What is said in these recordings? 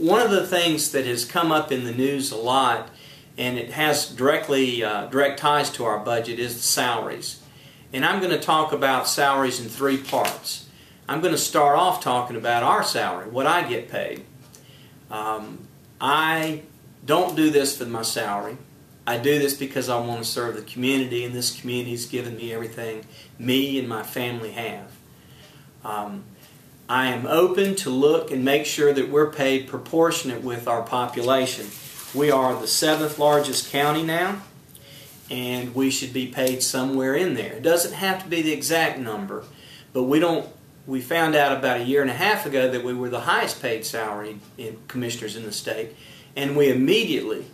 One of the things that has come up in the news a lot, and it has direct ties to our budget, is the salaries. And I'm going to talk about salaries in three parts. I'm going to start off talking about our salary, what I get paid. I don't do this for my salary. I do this because I want to serve the community, and this community has given me everything me and my family have. I am open to look and make sure that we're paid proportionate with our population. We are the 7th largest county now, and we should be paid somewhere in there. It doesn't have to be the exact number, but we found out about a year and a half ago that we were the highest paid salary commissioners in the state, and we immediately,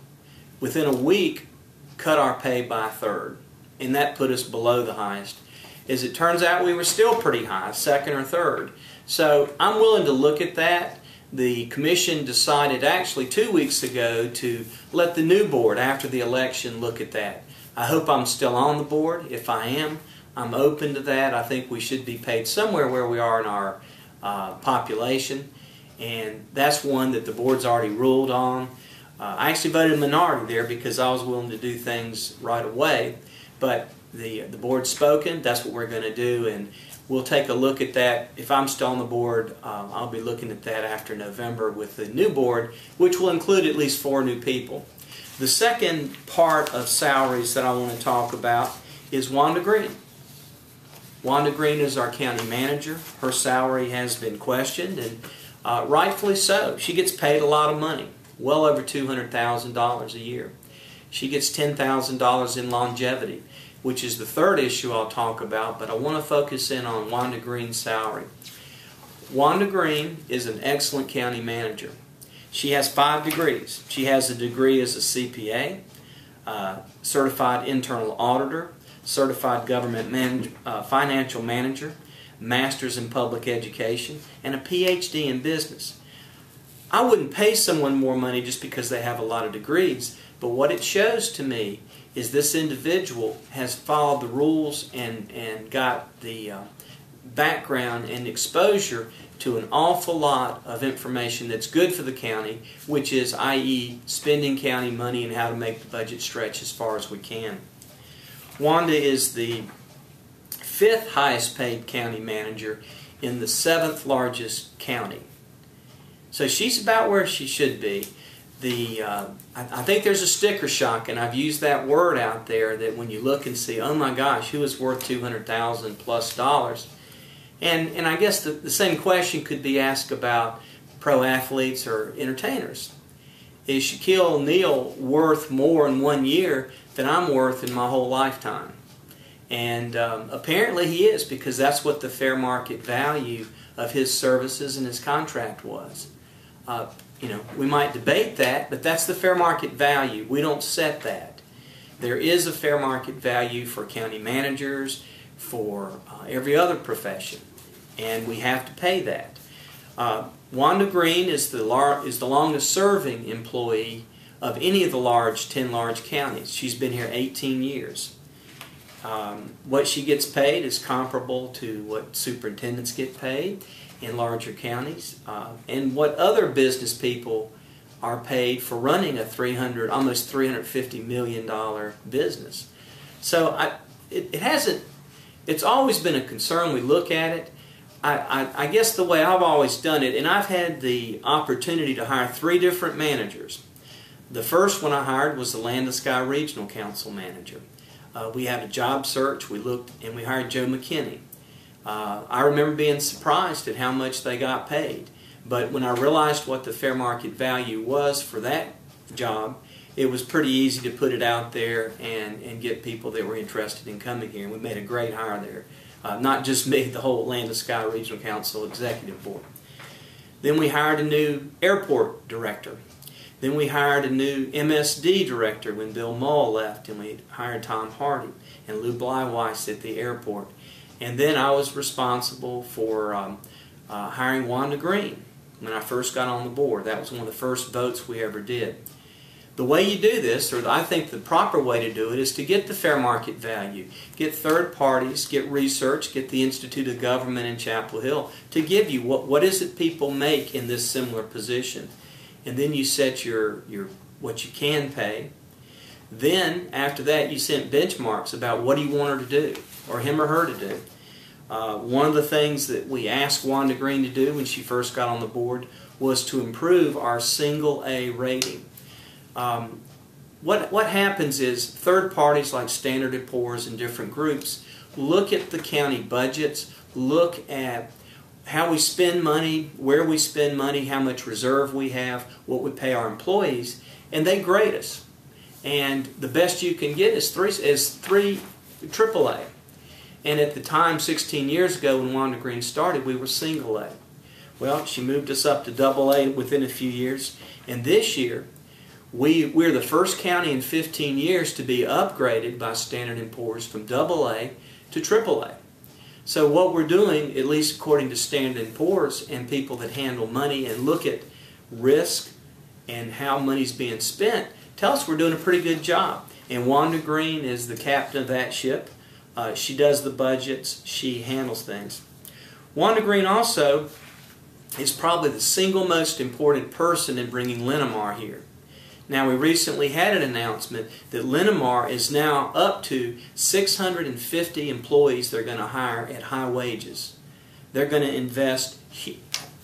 within a week, cut our pay by a third, and that put us below the highest. As it turns out, we were still pretty high, second or third. So I'm willing to look at that. The commission decided actually 2 weeks ago to let the new board after the election look at that. I hope I'm still on the board. If I am, I'm open to that. I think we should be paid somewhere where we are in our population, and that's one that the board's already ruled on. I actually voted minority there because I was willing to do things right away, but the board's spoken. That's what we're going to do, and we'll take a look at that. If I'm still on the board, I'll be looking at that after November with the new board, which will include at least 4 new people. The second part of salaries that I want to talk about is Wanda Green. Wanda Green is our county manager. Her salary has been questioned, and rightfully so. She gets paid a lot of money, well over $200,000 a year. She gets $10,000 in longevity, which is the third issue I'll talk about, but I want to focus in on Wanda Green's salary. Wanda Green is an excellent county manager. She has 5 degrees. She has a degree as a CPA, certified internal auditor, certified government financial manager, master's in public education, and a PhD in business. I wouldn't pay someone more money just because they have a lot of degrees, but what it shows to me is this individual has followed the rules and got the background and exposure to an awful lot of information that's good for the county, which is, i.e., spending county money and how to make the budget stretch as far as we can. Wanda is the 5th highest paid county manager in the 7th largest county. So she's about where she should be. I think there's a sticker shock, and I've used that word out there, that when you look and see, oh my gosh, who is worth $200,000 plus? And I guess the same question could be asked about pro athletes or entertainers. Is Shaquille O'Neal worth more in 1 year than I'm worth in my whole lifetime? And apparently he is, because that's what the fair market value of his services and his contract was. You know, we might debate that, but that's the fair market value. We don't set that. There is a fair market value for county managers, for every other profession, and we have to pay that. Wanda Green is the longest serving employee of any of the 10 large counties. She's been here 18 years. What she gets paid is comparable to what superintendents get paid in larger counties, and what other business people are paid for running a almost $350 million business. So it's always been a concern. We look at it. I guess the way I've always done it, and I've had the opportunity to hire 3 different managers. The first one I hired was the Land to Sky Regional Council manager. We had a job search. We looked and we hired Joe McKinney. I remember being surprised at how much they got paid, but when I realized what the fair market value was for that job, it was pretty easy to put it out there and get people that were interested in coming here. And we made a great hire there. Not just me, the whole Land to Sky Regional Council Executive Board. Then we hired a new airport director. Then we hired a new MSD director when Bill Mull left, and we hired Tom Hardy and Lou Bleiweiss at the airport. And then I was responsible for hiring Wanda Green when I first got on the board. That was one of the first votes we ever did. The way you do this, or I think the proper way to do it, is to get the fair market value. Get third parties, get research, get the Institute of Government in Chapel Hill to give you what is it people make in this similar position. and then you set your what you can pay. Then after that you set benchmarks about what do you want her to do, or him or her to do. One of the things that we asked Wanda Green to do when she first got on the board was to improve our single A rating. What happens is third parties like Standard & Poor's and different groups look at the county budgets, look at how we spend money, where we spend money, how much reserve we have, what we pay our employees, and they grade us. And the best you can get is three AAA. And at the time, 16 years ago when Wanda Green started, we were single A. Well, she moved us up to AA within a few years, and this year we're the first county in 15 years to be upgraded by Standard & Poor's from AA to AAA. So what we're doing, at least according to Standard & Poor's and people that handle money and look at risk and how money's being spent, tell us we're doing a pretty good job. And Wanda Green is the captain of that ship. She does the budgets. She handles things. Wanda Green also is probably the single most important person in bringing Linamar here. Now, we recently had an announcement that Linamar is now up to 650 employees they're going to hire at high wages. They're going to invest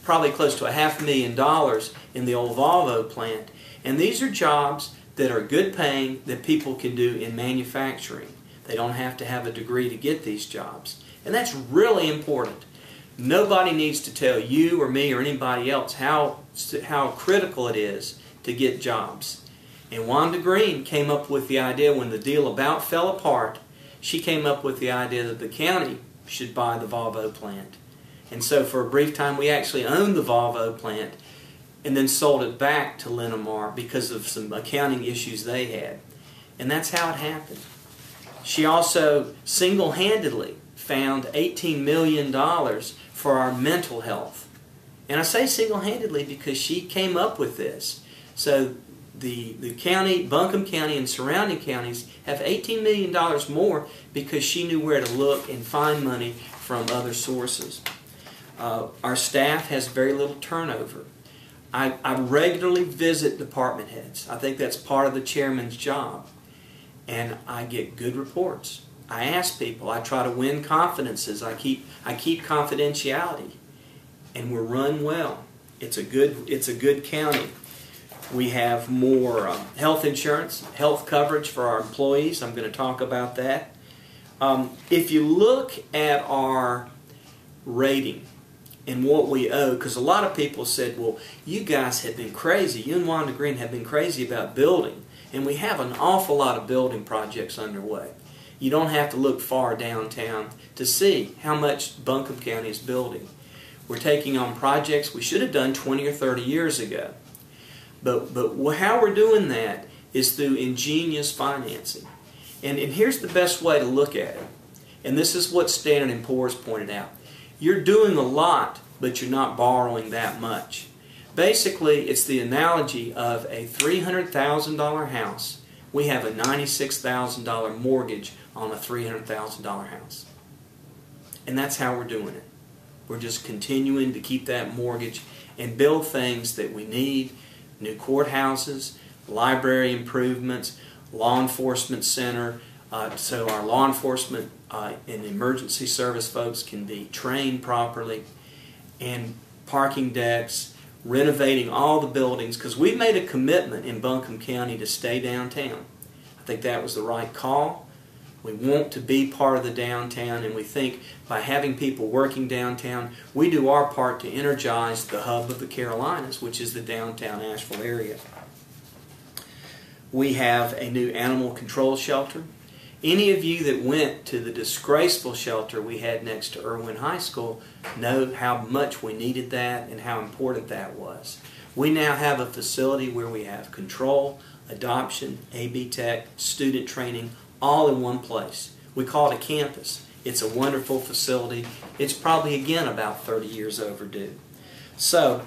probably close to $500,000 in the old Volvo plant. And these are jobs that are good paying that people can do in manufacturing. They don't have to have a degree to get these jobs. And that's really important. Nobody needs to tell you or me or anybody else how critical it is to get jobs. And Wanda Green came up with the idea when the deal about fell apart. She came up with the idea that the county should buy the Volvo plant. And so for a brief time we actually owned the Volvo plant and then sold it back to Linamar because of some accounting issues they had. And that's how it happened. She also single-handedly found $18 million for our mental health. And I say single-handedly because she came up with this. So the county, Buncombe County and surrounding counties have $18 million more because she knew where to look and find money from other sources. Our staff has very little turnover. I regularly visit department heads. I think that's part of the chairman's job. And I get good reports. I ask people. I try to win confidences. I keep confidentiality. And we're run well. It's a good county. We have more health insurance, health coverage for our employees. I'm going to talk about that. If you look at our rating and what we owe, because a lot of people said, well, you guys have been crazy. You and Wanda Green have been crazy about building. And we have an awful lot of building projects underway. You don't have to look far downtown to see how much Buncombe County is building. We're taking on projects we should have done 20 or 30 years ago. But how we're doing that is through ingenious financing. And here's the best way to look at it. And this is what Standard & Poor's pointed out. You're doing a lot, but you're not borrowing that much. Basically, it's the analogy of a $300,000 house. We have a $96,000 mortgage on a $300,000 house. And that's how we're doing it. We're just continuing to keep that mortgage and build things that we need. New courthouses, library improvements, law enforcement center, so our law enforcement and emergency service folks can be trained properly, and parking decks, renovating all the buildings, because we've made a commitment in Buncombe County to stay downtown. I think that was the right call. We want to be part of the downtown, and we think by having people working downtown, we do our part to energize the hub of the Carolinas, which is the downtown Asheville area. We have a new animal control shelter. Any of you that went to the disgraceful shelter we had next to Irwin High School know how much we needed that and how important that was. We now have a facility where we have control, adoption, A/B Tech, student training, all in one place. We call it a campus. It's a wonderful facility. It's probably, again, about 30 years overdue. So,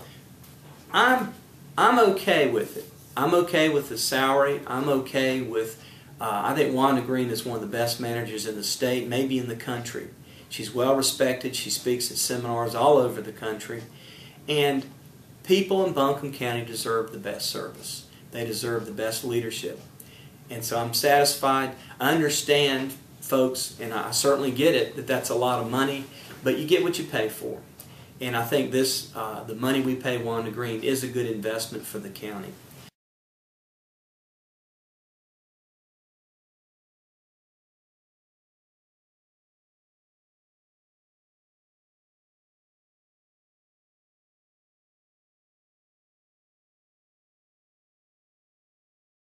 I'm okay with it. I'm okay with the salary. I'm okay with, I think Wanda Green is one of the best managers in the state, maybe in the country. She's well respected. She speaks at seminars all over the country. And people in Buncombe County deserve the best service. They deserve the best leadership. And so I'm satisfied. I understand, folks, and I certainly get it, that that's a lot of money, but you get what you pay for. And I think this, the money we pay Wanda Green is a good investment for the county.